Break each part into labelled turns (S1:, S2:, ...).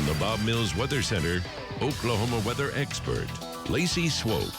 S1: the Bob Mills Weather Center, Oklahoma weather expert, Lacey Swope.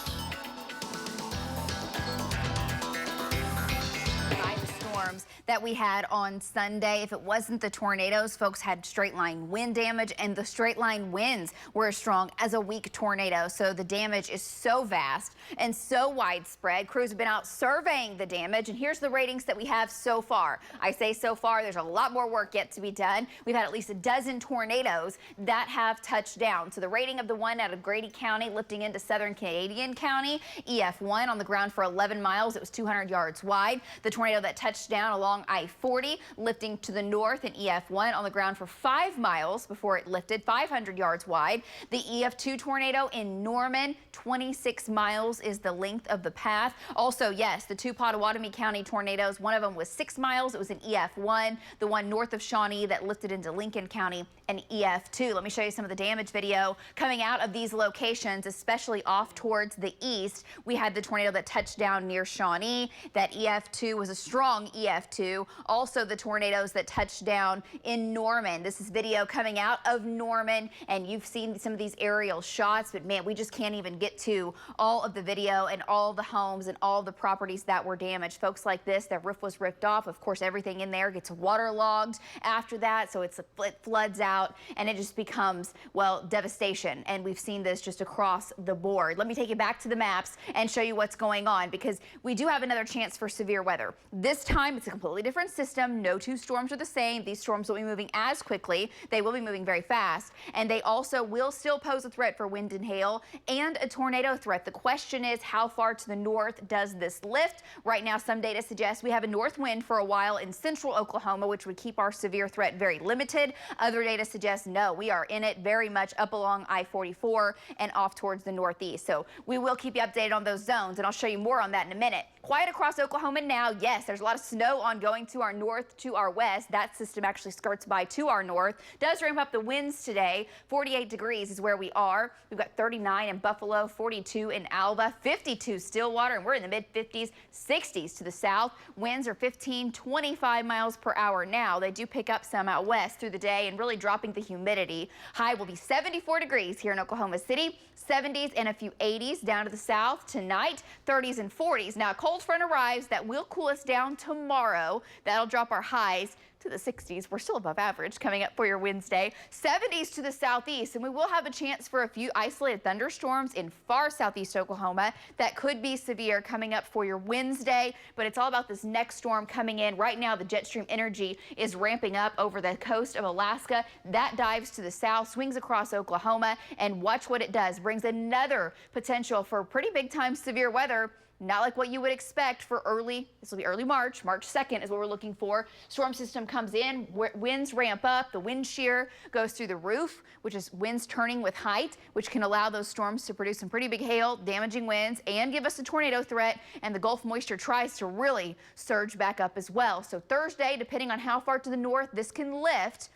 S2: Storms that we had on Sunday. If it wasn't the tornadoes, folks had straight line wind damage, and the straight line winds were as strong as a weak tornado. So the damage is so vast and so widespread. Crews have been out surveying the damage, and here's the ratings that we have so far. I say so far, there's a lot more work yet to be done. We've had at least a dozen tornadoes that have touched down. So the rating of the one out of Grady County lifting into southern Canadian County, EF1 on the ground for 11 miles. It was 200 yards wide. The tornado that touched down along I-40 lifting to the north in EF1 on the ground for 5 miles before it lifted 500 yards wide. The EF2 tornado in Norman, 26 miles is the length of the path. Also, yes, the two Pottawatomie County tornadoes, one of them was 6 miles. It was an EF1. The one north of Shawnee that lifted into Lincoln County, an EF2. Let me show you some of the damage video coming out of these locations, especially off towards the east. We had the tornado that touched down near Shawnee. That EF2 was a strong EF2. Also, the tornadoes that touched down in Norman. This is video coming out of Norman, and you've seen some of these aerial shots, but man, we just can't even get to all of the video and all the homes and all the properties that were damaged. Folks like this, their roof was ripped off. Of course, everything in there gets waterlogged after that, so it floods out, and it just becomes, well, devastation. And we've seen this just across the board. Let me take you back to the maps and show you what's going on, because we do have another chance for severe weather. This time, it's a completely different system. No two storms are the same. These storms will be moving as quickly. They will be moving very fast, and they also will still pose a threat for wind and hail and a tornado threat. The question is, how far to the north does this lift? Right now, some data suggests we have a north wind for a while in central Oklahoma, which would keep our severe threat very limited. Other data suggests no, we are in it very much up along I-44 and off towards the northeast. So we will keep you updated on those zones, and I'll show you more on that in a minute. Quiet across Oklahoma now. Yes, there's a lot of snow ongoing to our north, to our west. That system actually skirts by to our north. Does ramp up the winds today. 48 degrees is where we are. We've got 39 in Buffalo, 42 in Alva, 52 Stillwater, and we're in the mid-50s, 60s to the south. Winds are 15, 25 miles per hour now. They do pick up some out west through the day and really dropping the humidity. High will be 74 degrees here in Oklahoma City, 70s and a few 80s down to the south tonight, 30s and 40s. Now, a cold front arrives that will cool us down tomorrow. That'll drop our highs to the 60s. We're still above average coming up for your Wednesday. 70s to the southeast, and we will have a chance for a few isolated thunderstorms in far southeast Oklahoma that could be severe coming up for your Wednesday, but it's all about this next storm coming in. Right now, the jet stream energy is ramping up over the coast of Alaska. That dives to the south, swings across Oklahoma, and watch what it does. Brings another potential for pretty big time severe weather. Not like what you would expect for this will be early March. March 2nd is what we're looking for. Storm system comes in, winds ramp up, the wind shear goes through the roof, which is winds turning with height, which can allow those storms to produce some pretty big hail, damaging winds, and give us a tornado threat. And the Gulf moisture tries to really surge back up as well. So Thursday, depending on how far to the north this can lift,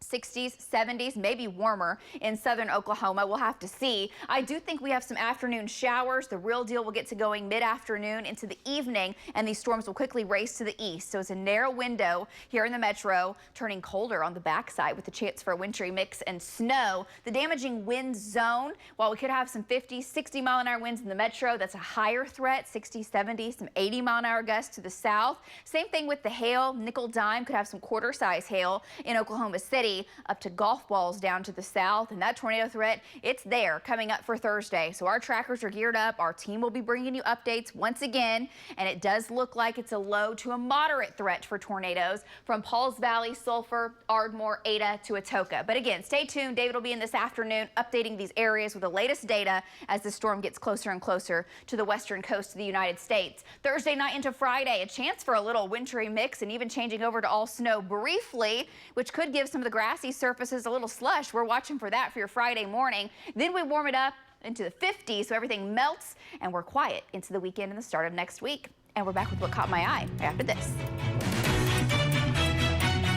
S2: 60s, 70s, maybe warmer in southern Oklahoma. We'll have to see. I do think we have some afternoon showers. The real deal will get to going mid-afternoon into the evening, and these storms will quickly race to the east. So it's a narrow window here in the metro, turning colder on the backside with the chance for a wintry mix and snow. The damaging wind zone, while we could have some 50, 60 mile an hour winds in the metro, that's a higher threat, 60, 70, some 80 mile an hour gusts to the south. Same thing with the hail. Nickel dime could have some quarter-size hail in Oklahoma City, up to golf balls down to the south, and that tornado threat, it's there coming up for Thursday. So our trackers are geared up. Our team will be bringing you updates once again, and it does look like it's a low to a moderate threat for tornadoes from Pauls Valley, Sulphur, Ardmore, Ada to Atoka. But again, stay tuned. David will be in this afternoon updating these areas with the latest data as the storm gets closer and closer to the western coast of the United States. Thursday night into Friday, a chance for a little wintry mix and even changing over to all snow briefly, which could give some of the grassy surfaces a little slush. We're watching for that for your Friday morning. Then we warm it up into the 50s, so everything melts, and we're quiet into the weekend and the start of next week. And we're back with what caught my eye after this.